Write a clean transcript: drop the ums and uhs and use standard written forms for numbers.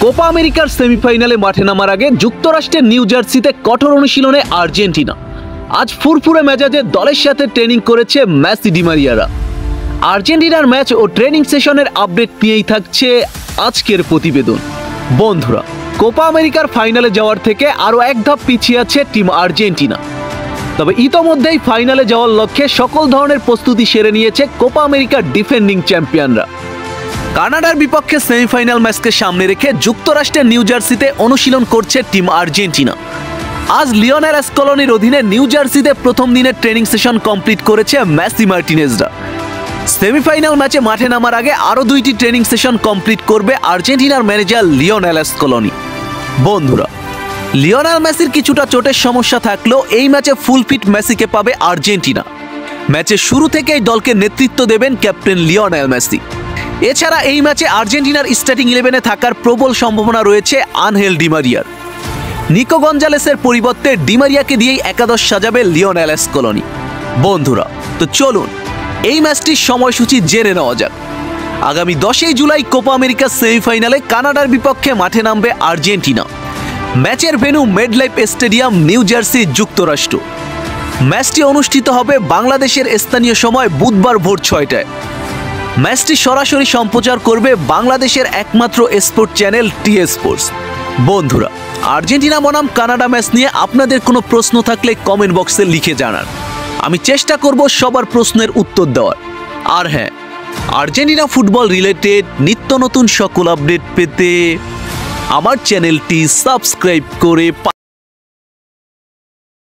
Copa আমেরিকার সেমিফাইনালে মাঠে নামার আগে যুক্তরাষ্ট্রের নিউ জার্সিতে কঠোর অনুশীলনে আর্জেন্টিনা। আজ ফুরফুরে মেজাজে দলের সাথে ট্রেনিং করেছে মেসি ডি মারিয়ারা। আর্জেন্টিনার ম্যাচ ও ট্রেনিং সেশনের আপডেট নিয়েই থাকছে আজকের প্রতিবেদন। বন্ধুরা, কোপা আমেরিকার ফাইনালে যাওয়ার থেকে আরও এক ধাপ পিছিয়ে আছে টিম আর্জেন্টিনা। তবে ইতোমধ্যেই ফাইনালে যাওয়ার লক্ষ্যে সকল ধরনের প্রস্তুতি সেরে নিয়েছে কোপা আমেরিকার ডিফেন্ডিং চ্যাম্পিয়নরা। কানাডার বিপক্ষে সেমিফাইনাল ম্যাচকে সামনে রেখে যুক্তরাষ্ট্রের নিউ জার্সিতে অনুশীলন করছে টিম আর্জেন্টিনা। আজ লিওনেল স্কলোনির অধীনে নিউ জার্সিতে প্রথম দিনের ট্রেনিং সেশন কমপ্লিট করেছে মেসি মার্টিনেজরা। সেমিফাইনাল ম্যাচে মাঠে নামার আগে আরও দুইটি ট্রেনিং সেশন কমপ্লিট করবে আর্জেন্টিনার ম্যানেজার লিওনেল স্কলোনি। বন্ধুরা, লিওনেল মেসির কিছুটা চোটের সমস্যা থাকলেও এই ম্যাচে ফুল ফিট মেসিকে পাবে আর্জেন্টিনা। ম্যাচের শুরু থেকেই দলকে নেতৃত্ব দেবেন ক্যাপ্টেন লিওনেল মেসি। এছাড়া এই ম্যাচে আর্জেন্টিনার স্টার্টিং 11-এ থাকার প্রবল সম্ভাবনা রয়েছে আনহেল ডি মারিয়ার। নিকো গঞ্জালেসের পরিবর্তে ডি মারিয়াকে দিয়েই একাদশ সাজাবে লিওনেল স্কলোনি। বন্ধুরা, তো চলুন এই ম্যাচটির সময়সূচি জেনে নেওয়া যাক। আগামী 10 জুলাই কোপা আমেরিকার সেমিফাইনালে কানাডার বিপক্ষে মাঠে নামবে আর্জেন্টিনা। ম্যাচের venue MetLife stadium, new jersey, যুক্তরাষ্ট্র। ম্যাচটি অনুষ্ঠিত হবে বাংলাদেশের স্থানীয় সময় বুধবার ভোর 6টায়। ম্যাচটি সরাসরি সম্প্রচার করবে বাংলাদেশের একমাত্র স্পোর্ট চ্যানেল টি স্পোর্টস। বন্ধুরা, আর্জেন্টিনা বনাম কানাডা ম্যাচ নিয়ে আপনাদের কোনো প্রশ্ন থাকলে কমেন্ট বক্সে লিখে জানান। আমি চেষ্টা করব সবার প্রশ্নের উত্তর দেওয়ার। আর হ্যাঁ, আর্জেন্টিনা ফুটবল রিলেটেড নিত্য নতুন সকল আপডেট পেতে আমার চ্যানেলটি সাবস্ক্রাইব করে